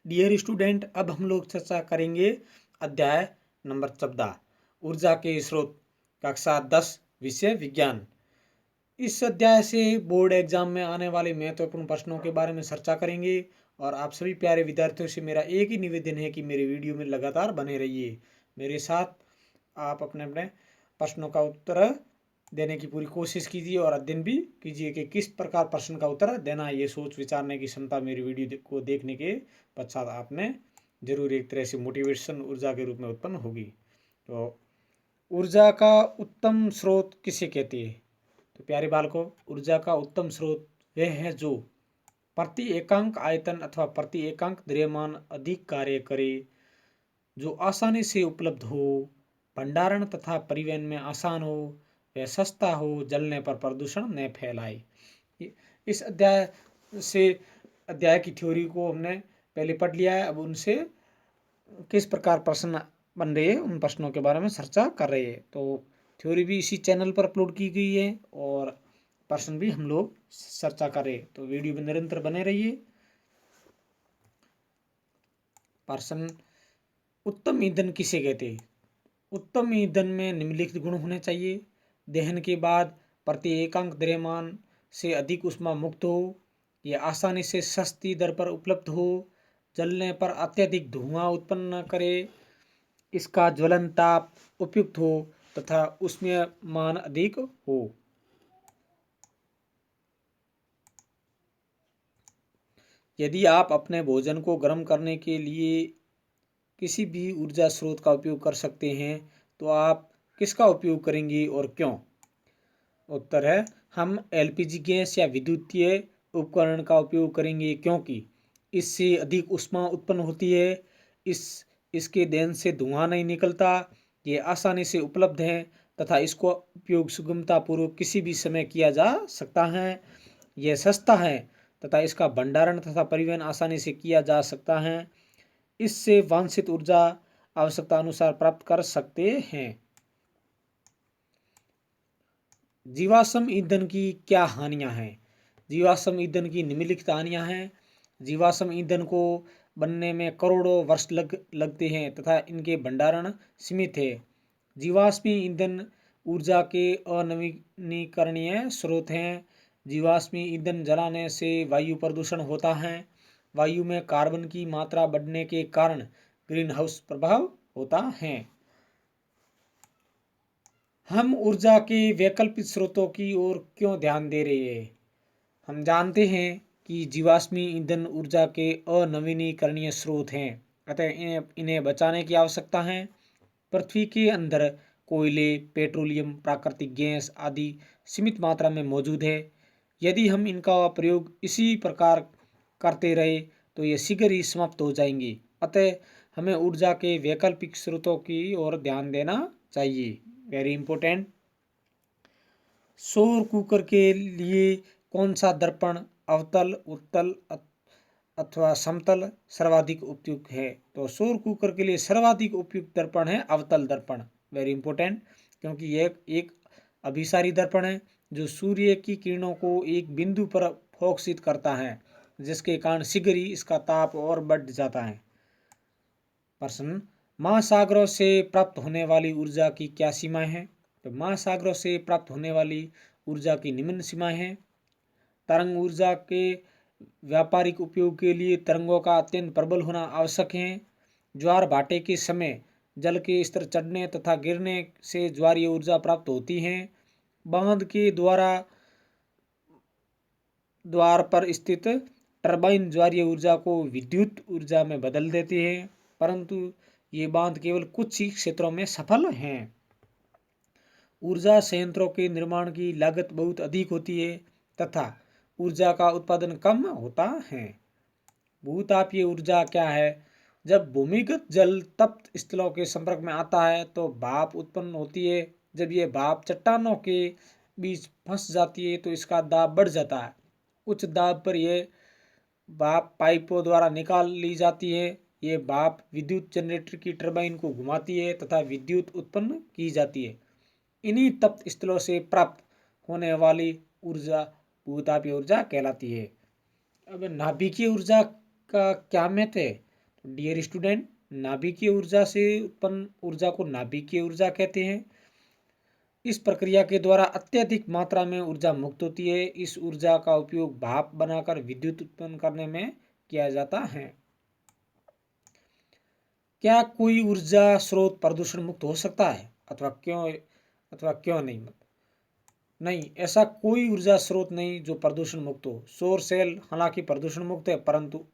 Dear student, अब हम लोग चर्चा करेंगे अध्याय नंबर 14 ऊर्जा के स्रोत, कक्षा 10, विषय विज्ञान। इस अध्याय से बोर्ड एग्जाम में आने वाले महत्वपूर्ण प्रश्नों के बारे में चर्चा करेंगे। और आप सभी प्यारे विद्यार्थियों से मेरा एक ही निवेदन है कि मेरे वीडियो में लगातार बने रहिए। मेरे साथ आप अपने अपने प्रश्नों का उत्तर देने की पूरी कोशिश कीजिए और अध्ययन भी कीजिए कि किस प्रकार प्रश्न का उत्तर देना है। ये सोच विचारने की क्षमता मेरी वीडियो को देखने के पश्चात आप में जरूर एक तरह से मोटिवेशन ऊर्जा के रूप में उत्पन्न होगी। तो ऊर्जा का उत्तम स्रोत किसे कहते हैं? तो प्यारे बालकों, ऊर्जा का उत्तम स्रोत वह है जो प्रति एकांक आयतन अथवा प्रति एकांक द्रव्यमान अधिक कार्य करे, जो आसानी से उपलब्ध हो, भंडारण तथा परिवहन में आसान हो, वह सस्ता हो, जलने पर प्रदूषण न फैलाए। इस अध्याय की थ्योरी को हमने पहले पढ़ लिया है। अब उनसे किस प्रकार प्रश्न बन रहे हैं उन प्रश्नों के बारे में चर्चा कर रहे हैं। तो थ्योरी भी इसी चैनल पर अपलोड की गई है और प्रश्न भी हम लोग चर्चा कर रहे हैं। तो वीडियो में निरंतर बने रहिए। प्रश्न, उत्तम ईंधन किसे कहते हैं? उत्तम ईंधन में निम्नलिखित गुण होने चाहिए। दहन के बाद प्रति एकांक द्रव्यमान से अधिक ऊष्मा मुक्त हो, यह आसानी से सस्ती दर पर उपलब्ध हो, जलने पर अत्यधिक धुआं उत्पन्न न करे, इसका ज्वलन ताप उपयुक्त हो तथा उसमें मान अधिक हो। यदि आप अपने भोजन को गर्म करने के लिए किसी भी ऊर्जा स्रोत का उपयोग कर सकते हैं तो आप किसका उपयोग करेंगे और क्यों? उत्तर है, हम एलपीजी गैस या विद्युतीय उपकरण का उपयोग करेंगे क्योंकि इससे अधिक ऊष्मा उत्पन्न होती है, इसके दहन से धुआं नहीं निकलता, ये आसानी से उपलब्ध है तथा इसको उपयोग सुगमतापूर्वक किसी भी समय किया जा सकता है। यह सस्ता है तथा इसका भंडारण तथा परिवहन आसानी से किया जा सकता है। इससे वांछित ऊर्जा आवश्यकता अनुसार प्राप्त कर सकते हैं। जीवाश्म ईंधन की क्या हानियां हैं? जीवाश्म ईंधन की निम्नलिखित हानियां हैं। जीवाश्म ईंधन को बनने में करोड़ों वर्ष लगते हैं तथा इनके भंडारण सीमित है। जीवाश्मी ईंधन ऊर्जा के अनवीनीकरणीय स्रोत हैं। जीवाश्मी ईंधन जलाने से वायु प्रदूषण होता है। वायु में कार्बन की मात्रा बढ़ने के कारण ग्रीन हाउस प्रभाव होता है। हम ऊर्जा के वैकल्पिक स्रोतों की ओर क्यों ध्यान दे रहे हैं? हम जानते हैं कि जीवाश्मी ईंधन ऊर्जा के अनवीनीकरणीय स्रोत हैं, अतः इन्हें बचाने की आवश्यकता है। पृथ्वी के अंदर कोयले, पेट्रोलियम, प्राकृतिक गैस आदि सीमित मात्रा में मौजूद है। यदि हम इनका प्रयोग इसी प्रकार करते रहे तो ये शीघ्र ही समाप्त हो जाएंगी। अतः हमें ऊर्जा के वैकल्पिक स्रोतों की ओर ध्यान देना चाहिए। Very important. सौर कुकर के लिए कौन सा दर्पण अवतल, उत्तल अथवा समतल सर्वाधिक उपयुक्त है? तो सौर कुकर के लिए सर्वाधिक उपयुक्त दर्पण है अवतल दर्पण। वेरी इंपॉर्टेंट, क्योंकि यह एक अभिसारी दर्पण है जो सूर्य की किरणों को एक बिंदु पर फोकसित करता है, जिसके कारण शीघ्र ही इसका ताप और बढ़ जाता है। प्रश्न, महासागरों से प्राप्त होने वाली ऊर्जा की क्या सीमाएं हैं? तो महासागरों से प्राप्त होने वाली ऊर्जा की निम्न सीमाएं हैं। तरंग ऊर्जा के व्यापारिक उपयोग के लिए तरंगों का अत्यंत प्रबल होना आवश्यक है। ज्वार भाटे के समय जल के स्तर चढ़ने तथा गिरने से ज्वारीय ऊर्जा प्राप्त होती है। बांध के द्वार पर स्थित टरबाइन ज्वारीय ऊर्जा को विद्युत ऊर्जा में बदल देती है, परंतु ये बांध केवल कुछ ही क्षेत्रों में सफल हैं। ऊर्जा संयंत्रों के निर्माण की लागत बहुत अधिक होती है तथा ऊर्जा का उत्पादन कम होता है। भूतापीय ऊर्जा क्या है? जब भूमिगत जल तप्त स्थलों के संपर्क में आता है तो भाप उत्पन्न होती है। जब ये भाप चट्टानों के बीच फंस जाती है तो इसका दाब बढ़ जाता है। उच्च दाब पर यह भाप पाइपों द्वारा निकाल ली जाती है। ये भाप विद्युत जनरेटर की टरबाइन को घुमाती है तथा विद्युत उत्पन्न की जाती है। इन्हीं तप्त स्थलों से प्राप्त होने वाली ऊर्जा भूतापीय ऊर्जा कहलाती है। अब नाभिकीय ऊर्जा का क्या महत्व है? डियर स्टूडेंट, नाभिकीय ऊर्जा से उत्पन्न ऊर्जा को नाभिकीय ऊर्जा कहते हैं। इस प्रक्रिया के द्वारा अत्यधिक मात्रा में ऊर्जा मुक्त होती है। इस ऊर्जा का उपयोग भाप बनाकर विद्युत उत्पन्न करने में किया जाता है। क्या कोई ऊर्जा स्रोत प्रदूषण मुक्त हो सकता है अथवा क्यों नहीं? नहीं, ऐसा कोई ऊर्जा स्रोत नहीं जो प्रदूषण मुक्त हो। सौर सेल हालांकि प्रदूषण मुक्त है, परंतु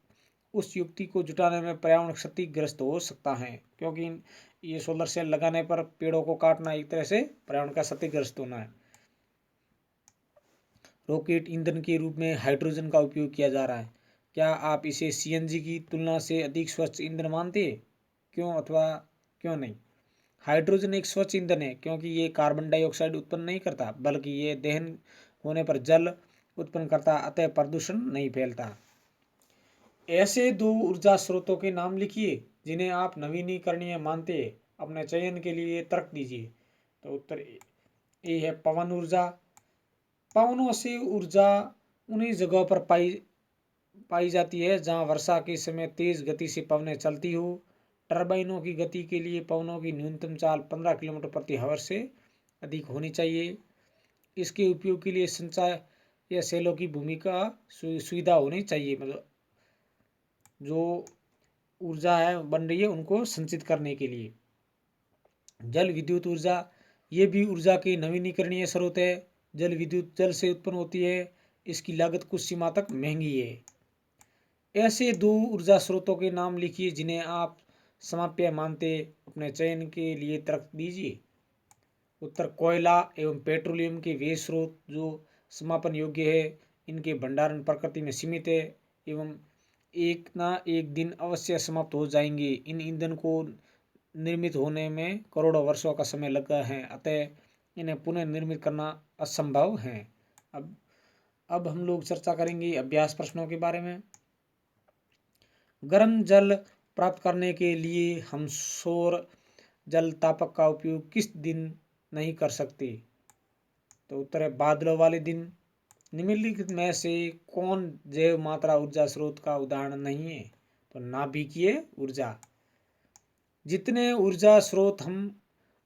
उस युक्ति को जुटाने में पर्यावरण क्षतिग्रस्त हो सकता है, क्योंकि ये सोलर सेल लगाने पर पेड़ों को काटना एक तरह से पर्यावरण का क्षतिग्रस्त होना है। रॉकेट ईंधन के रूप में हाइड्रोजन का उपयोग किया जा रहा है। क्या आप इसे सीएनजी की तुलना से अधिक स्वच्छ ईंधन मानते हैं? क्यों अथवा क्यों नहीं? हाइड्रोजन एक स्वच्छ ईंधन है, क्योंकि ये कार्बन डाइऑक्साइड उत्पन्न नहीं करता, बल्कि ये दहन होने पर जल उत्पन्न करता, अतः प्रदूषण नहीं फैलता। ऐसे दो ऊर्जा स्रोतों के नाम लिखिए जिन्हें आप नवीनीकरणीय मानते हैं। अपने चयन के लिए तर्क दीजिए। तो उत्तर ए है पवन ऊर्जा। पवनों से ऊर्जा उन्हीं जगहों पर पाई जाती है जहां वर्षा के समय तेज गति से पवनें चलती हो। टरबाइनों की गति के लिए पवनों की न्यूनतम चाल 15 किलोमीटर प्रति आवर से अधिक होनी चाहिए। इसके उपयोग के लिए संचार या सेलों की भूमिका सुविधा होनी चाहिए, मतलब जो ऊर्जा है बन रही है उनको संचित करने के लिए। जल विद्युत ऊर्जा, ये भी ऊर्जा की नवीनीकरणीय स्रोत है। जल विद्युत जल से उत्पन्न होती है। इसकी लागत कुछ सीमा तक महंगी है। ऐसे दो ऊर्जा स्रोतों के नाम लिखिए जिन्हें आप समाप्य मानते। अपने चयन के लिए तर्क दीजिए। उत्तर कोयला एवं पेट्रोलियम के वे स्रोत जो समापन योग्य है, इनके भंडारण प्रकृति में सीमित है एवं एक ना एक दिन अवश्य समाप्त हो जाएंगे। इन ईंधन को निर्मित होने में करोड़ों वर्षों का समय लगा है, अतः इन्हें पुनः निर्मित करना असंभव है। अब हम लोग चर्चा करेंगे अभ्यास प्रश्नों के बारे में। गर्म जल प्राप्त करने के लिए हम सौर जल तापक का उपयोग किस दिन नहीं कर सकते? तो उत्तर है बादलों वाले दिन। निम्नलिखित में से कौन जैव मात्रा ऊर्जा स्रोत का उदाहरण नहीं है? तो नाभिकीय ऊर्जा। जितने ऊर्जा स्रोत हम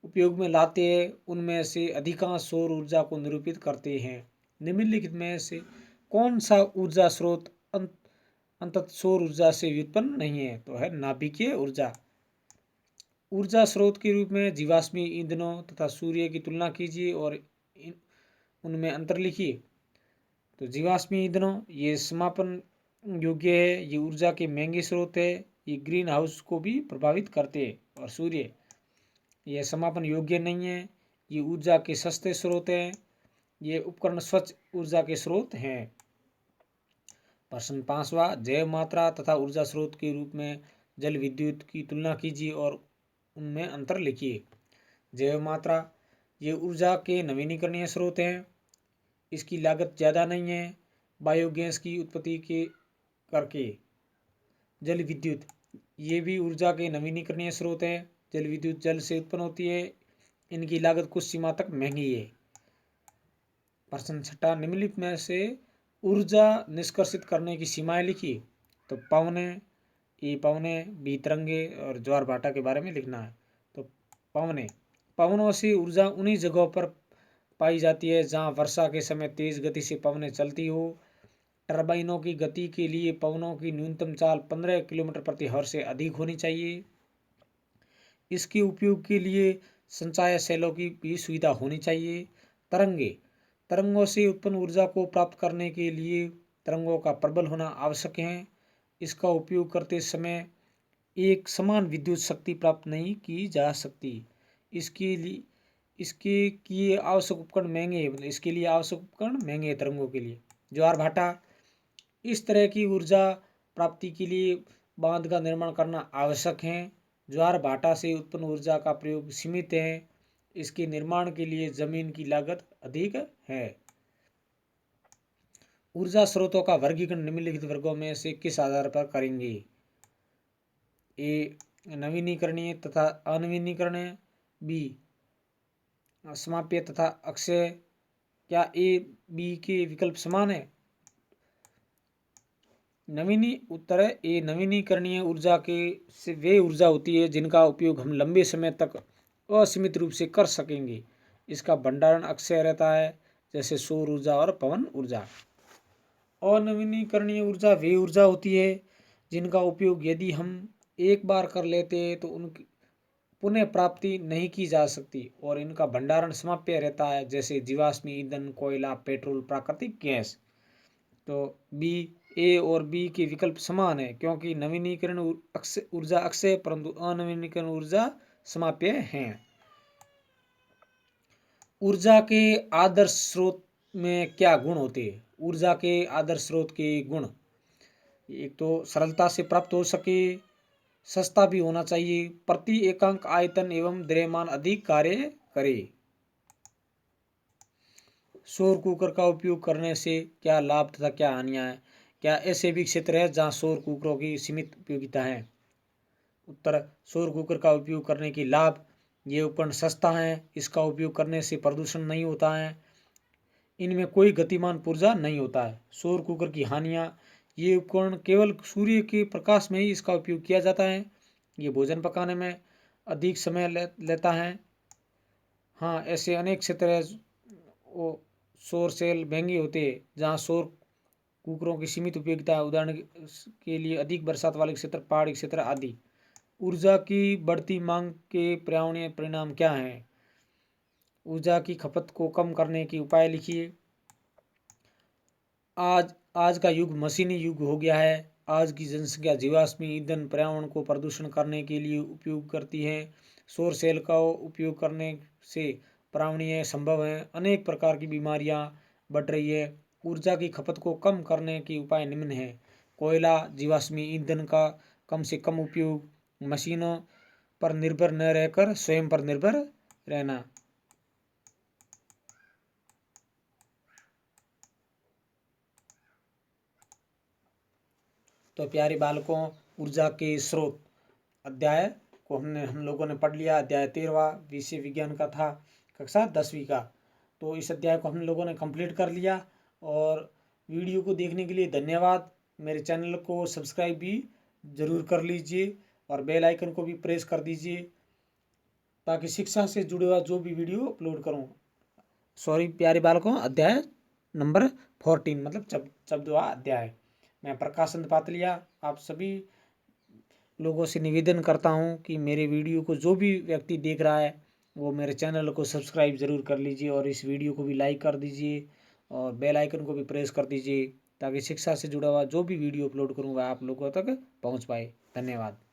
उपयोग में लाते हैं उनमें से अधिकांश सौर ऊर्जा को निरूपित करते हैं। निम्नलिखित में से कौन सा ऊर्जा स्रोत अंततः सौर ऊर्जा से व्युत्पन्न नहीं है? तो है नाभिकीय ऊर्जा। ऊर्जा स्रोत के रूप में जीवाश्मी ईंधनों तथा सूर्य की तुलना कीजिए और उनमें अंतर लिखिए। तो जीवाश्मी ईंधनों ये समापन योग्य है, ये ऊर्जा के महंगे स्रोत है, ये ग्रीन हाउस को भी प्रभावित करते हैं। और सूर्य यह समापन योग्य नहीं है, ये ऊर्जा के सस्ते स्रोत हैं, ये उपकरण स्वच्छ ऊर्जा के स्रोत हैं। प्रश्न 5वां, जैव मात्रा तथा ऊर्जा स्रोत के रूप में जल विद्युत की तुलना कीजिए और उनमें अंतर लिखिए। जैव मात्रा ये ऊर्जा के नवीनीकरणीय स्रोत हैं, इसकी लागत ज़्यादा नहीं है, बायोगैस की उत्पत्ति के करके। जल विद्युत ये भी ऊर्जा के नवीनीकरणीय स्रोत है। जल विद्युत जल से उत्पन्न होती है, इनकी लागत कुछ सीमा तक महंगी है। प्रश्न 6, निम्नलिखित में से ऊर्जा निष्कर्षित करने की सीमाएं लिखिए। तो पवनें, ये पवनें, बी तरंगे और ज्वार भाटा के बारे में लिखना है। तो पवनों से ऊर्जा उन्हीं जगहों पर पाई जाती है जहां वर्षा के समय तेज गति से पवनें चलती हो। टरबाइनों की गति के लिए पवनों की न्यूनतम चाल 15 किलोमीटर प्रति आवर से अधिक होनी चाहिए। इसके उपयोग के लिए संचायक सेलों की भी सुविधा होनी चाहिए। तरंगों से उत्पन्न ऊर्जा को प्राप्त करने के लिए तरंगों का प्रबल होना आवश्यक है। इसका उपयोग करते समय एक समान विद्युत शक्ति प्राप्त नहीं की जा सकती। इसके लिए आवश्यक उपकरण महंगे हैं, मतलब इसके लिए आवश्यक उपकरण महंगे हैं तरंगों के लिए। ज्वार भाटा, इस तरह की ऊर्जा प्राप्ति के लिए बांध का निर्माण करना आवश्यक है। ज्वार भाटा से उत्पन्न ऊर्जा का प्रयोग सीमित है, इसके निर्माण के लिए जमीन की लागत अधिक है। ऊर्जा स्रोतों का वर्गीकरण निम्नलिखित वर्गों में से किस आधार पर करेंगे? ए नवीनीकरणीय तथा अनवीनीकरणीय, बी समाप्य तथा अक्षय। क्या ए बी के विकल्प समान है? उत्तर है ये नवीनीकरणीय ऊर्जा के से वे ऊर्जा होती है जिनका उपयोग हम लंबे समय तक असीमित रूप से कर सकेंगे। इसका भंडारण अक्षय रहता है, जैसे सौर ऊर्जा और पवन ऊर्जा। अनवीनीकरणीय ऊर्जा वे ऊर्जा होती है जिनका उपयोग यदि हम एक बार कर लेते हैं तो उनकी पुनः प्राप्ति नहीं की जा सकती और इनका भंडारण समाप्य रहता है, जैसे जीवाश्म ईंधन, कोयला, पेट्रोल, प्राकृतिक गैस। तो बी, ए और बी के विकल्प समान है क्योंकि नवीनीकरण ऊर्जा अक्षय परंतु अनवीनीकरण ऊर्जा समाप्य हैं। ऊर्जा के आदर्श स्रोत में क्या गुण होते हैं? ऊर्जा के आदर्श स्रोत के गुण, एक तो सरलता से प्राप्त हो सके, सस्ता भी होना चाहिए, प्रति एकांक आयतन एवं द्रव्यमान अधिक कार्य करे। सौर कुकर का उपयोग करने से क्या लाभ तथा क्या हानियां हैं? क्या ऐसे भी क्षेत्र है जहां सौर कुकरों की सीमित उपयोगिता है? उत्तर, सौर कुकर का उपयोग करने के लाभ, ये उपकरण सस्ता है, इसका उपयोग करने से प्रदूषण नहीं होता है, इनमें कोई गतिमान पुर्जा नहीं होता है। सौर कुकर की हानियाँ, ये उपकरण केवल सूर्य के प्रकाश में ही इसका उपयोग किया जाता है, ये भोजन पकाने में अधिक समय लेता है। हाँ, ऐसे अनेक क्षेत्र है वो सौर सेल महंगे होते हैं जहाँ सौर कुकरों की सीमित उपयोगिता है, उदाहरण के लिए अधिक बरसात वाले क्षेत्र, पहाड़ी क्षेत्र आदि। ऊर्जा की बढ़ती मांग के पर्यावरणीय परिणाम क्या हैं? ऊर्जा की खपत को कम करने के उपाय लिखिए। आज का युग मशीनी युग हो गया है। आज की जनसंख्या जीवाश्म ईंधन पर्यावरण को प्रदूषण करने के लिए उपयोग करती है। सौर सेल का उपयोग करने से पर्यावरणीय संभव है। अनेक प्रकार की बीमारियां बढ़ रही है। ऊर्जा की खपत को कम करने के उपाय निम्न है: कोयला, जीवाश्म ईंधन का कम से कम उपयोग, मशीनों पर निर्भर न रहकर स्वयं पर निर्भर रहना। तो प्यारे बालकों, ऊर्जा के स्रोत अध्याय को हम लोगों ने पढ़ लिया। अध्याय 13वां विषय विज्ञान का था, कक्षा 10वीं का। तो इस अध्याय को हम लोगों ने कंप्लीट कर लिया और वीडियो को देखने के लिए धन्यवाद। मेरे चैनल को सब्सक्राइब भी ज़रूर कर लीजिए और बेल आइकन को भी प्रेस कर दीजिए ताकि शिक्षा से जुड़े हुआ जो भी वीडियो अपलोड करूं। सॉरी प्यारे बालकों, अध्याय नंबर 14 मतलब 14वां अध्याय। मैं प्रकाश पातलिया आप सभी लोगों से निवेदन करता हूं कि मेरे वीडियो को जो भी व्यक्ति देख रहा है वो मेरे चैनल को सब्सक्राइब ज़रूर कर लीजिए और इस वीडियो को भी लाइक कर दीजिए और बेल आइकन को भी प्रेस कर दीजिए ताकि शिक्षा से जुड़ा हुआ जो भी वीडियो अपलोड करूँगा आप लोगों तक पहुँच पाए। धन्यवाद।